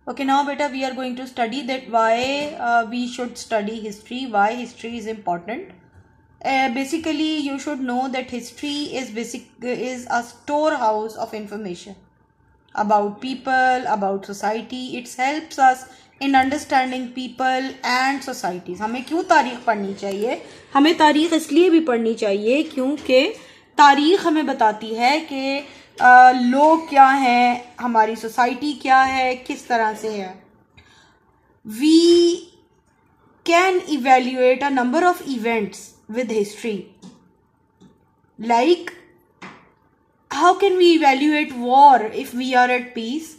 Okay, now beta we are going to study that why we should study history, why history is important. Basically, you should know that history is a storehouse of information about people, about society. It helps us in understanding people and societies. हमें क्यों तारीख पढ़नी चाहिए? हमें तारीख इसलिए भी पढ़नी चाहिए क्योंकि तारीख हमें बताती है कि लोग क्या हैं, हमारी सोसाइटी क्या है, किस तरह से है. We can evaluate a number of events with history. Like, how can we evaluate war if we are at peace?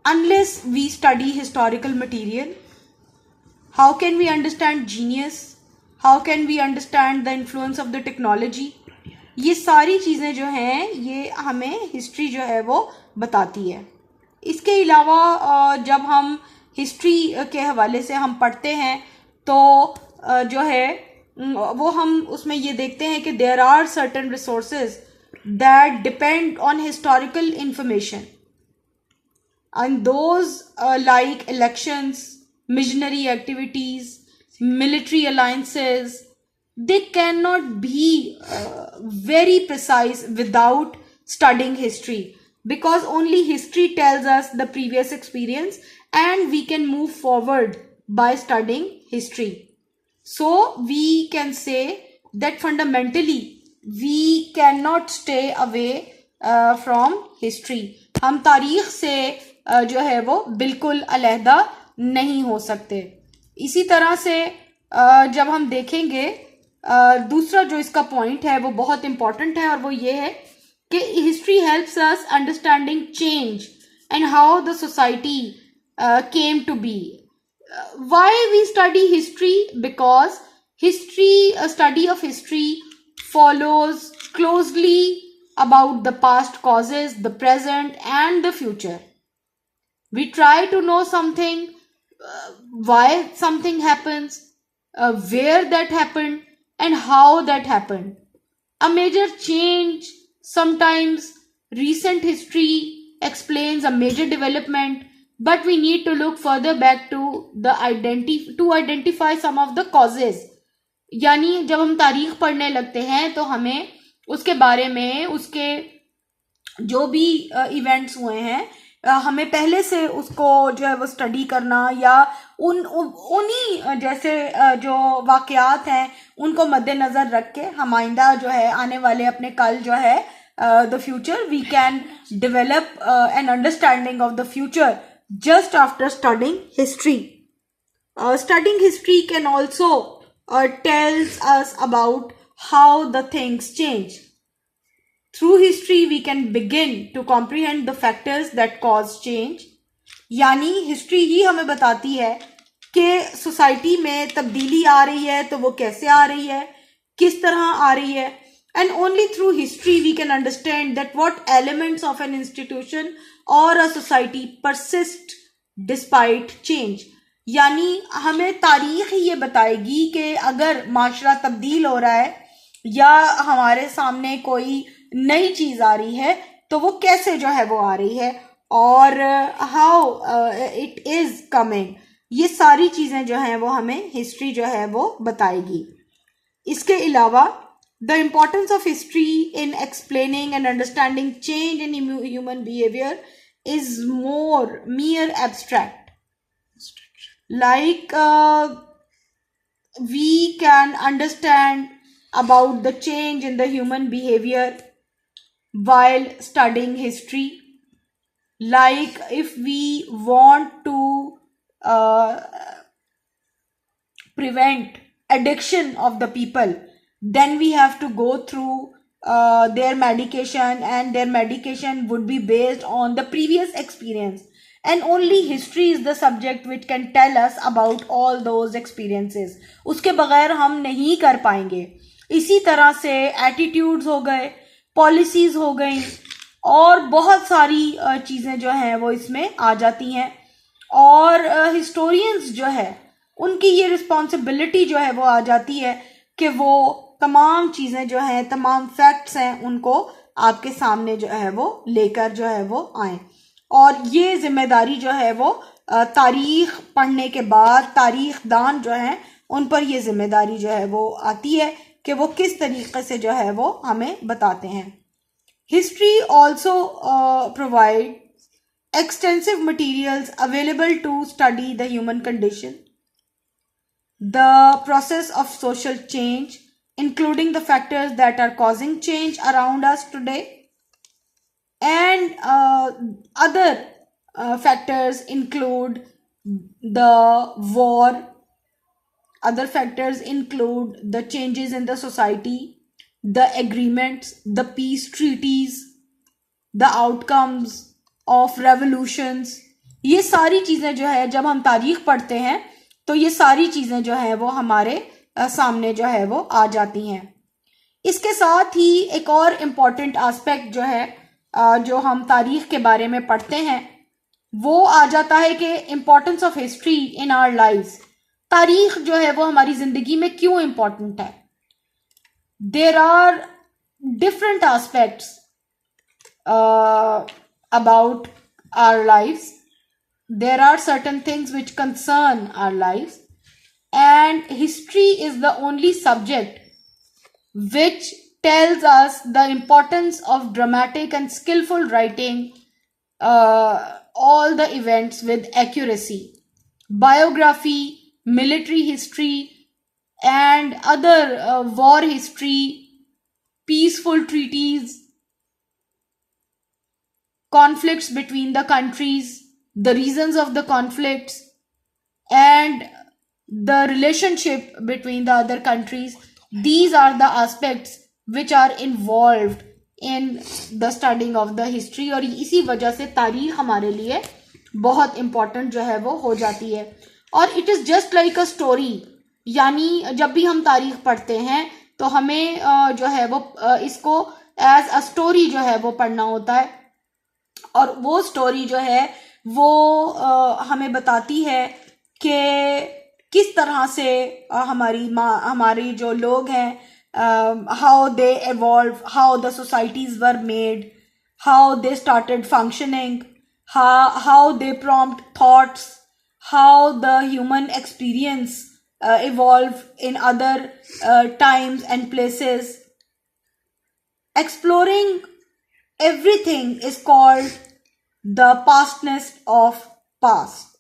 Unless we study historical material. How can we understand genius? How can we understand the influence of the technology? ये सारी चीज़ें जो हैं ये हमें history जो है वो बताती है. इसके अलावा जब हम हिस्ट्री के हवाले से हम पढ़ते हैं तो जो है वो हम उसमें ये देखते हैं कि there are certain resources that depend on historical information and those like elections, missionary activities, military alliances, they cannot be very precise without studying history, because only history tells us the previous experience and we can move forward by studying history. So we can say that fundamentally we cannot stay away from history. हम तारीख से जो है वो बिल्कुल अलहदा नहीं हो सकते. इसी तरह से जब हम देखेंगे दूसरा जो इसका पॉइंट है वो बहुत इम्पॉर्टेंट है और वो ये है कि history helps us understanding change and how the society came to be. Why we study history? Because history, study of history follows closely about the past causes, the present and the future. We try to know something, why something happens, where that happened and how that happened. A major change, sometimes recent history explains a major development, but we need to look further back to identify some of the causes. यानी जब हम तारीख पढ़ने लगते हैं तो हमें उसके बारे में, उसके जो भी इवेंट्स हुए हैं, हमें पहले से उसको जो है वो स्टडी करना या उन्हीं जैसे जो वाक़यात हैं उनको मद्देनज़र रख के हम आइंदा जो है आने वाले अपने कल जो है the future we can develop an understanding of the future just after studying history. Studying history can also tells us about how the things change. Through history we can begin to comprehend the factors that cause change. यानी history ही हमें बताती है कि society में तब्दीली आ रही है तो वो कैसे आ रही है, किस तरह आ रही है. And only through history we can understand that what elements of an institution or a society persist despite change. यानी हमें तारीख ही ये बताएगी कि अगर माशरा तब्दील हो रहा है या हमारे सामने कोई नई चीज़ आ रही है तो वो कैसे जो है वो आ रही है और हाउ इट इज़ कमिंग. ये सारी चीज़ें जो हैं वो हमें हिस्ट्री जो है वो बताएगी. इसके अलावा the importance of history in explaining and understanding change in human behaviour is more mere abstract. Like we can understand about the change in the human behavior while studying history. Like if we want to prevent addiction of the people, then we have to go through their medication, and their medication would be based on the previous experience. And only history is the subject which can tell us about all those experiences. उसके बगैर हम नहीं कर पाएंगे. इसी तरह से attitudes हो गए, पॉलिसीज़ हो गई और बहुत सारी चीज़ें जो हैं वो इसमें आ जाती हैं. और हिस्टोरियंस जो है उनकी ये रिस्पॉन्सिबिलिटी जो है वो आ जाती है कि वो तमाम चीज़ें जो हैं, तमाम फैक्ट्स हैं, उनको आपके सामने जो है वो लेकर जो है वो आएँ. और ये जिम्मेदारी जो है वो तारीख पढ़ने के बाद तारीख दान जो है उन पर ये जिम्मेदारी जो है वो आती है कि वो किस तरीके से जो है वो हमें बताते हैं. History also provide extensive materials available to study the human condition, the process of social change, including the factors that are causing change around us today, and other factors include the war. Other factors include the changes in the society, the agreements, the peace treaties, the outcomes of revolutions. ये सारी चीज़ें जो है जब हम तारीख पढ़ते हैं तो ये सारी चीज़ें जो है वो हमारे सामने जो है वो आ जाती हैं. इसके साथ ही एक और इम्पॉर्टेंट एस्पेक्ट जो है जो हम तारीख के बारे में पढ़ते हैं वो आ जाता है कि importance of history in our lives. तारीख जो है वो हमारी जिंदगी में क्यों इम्पोर्टेंट है. There are different aspects about our lives. There are certain things which concern our lives, and history is the only subject which tells us the importance of dramatic and skillful writing all the events with accuracy. Biography, military history, and other war history, peaceful treaties, conflicts between the countries, the reasons of the conflicts, and the relationship between the other countries. These are the aspects which are involved in the studying of the history. और इसी वजह से तारीख हमारे लिए बहुत important जो है वो हो जाती है. और it is just like a story. यानी जब भी हम तारीख पढ़ते हैं तो हमें जो है वो इसको as a story जो है वो पढ़ना होता है. और वो स्टोरी जो है वो हमें बताती है कि किस तरह से हमारी जो लोग हैं how they evolve, how the societies were made, how they started functioning, how they prompt thoughts, how the human experience evolve in other times and places. Exploring everything is called the pastness of past.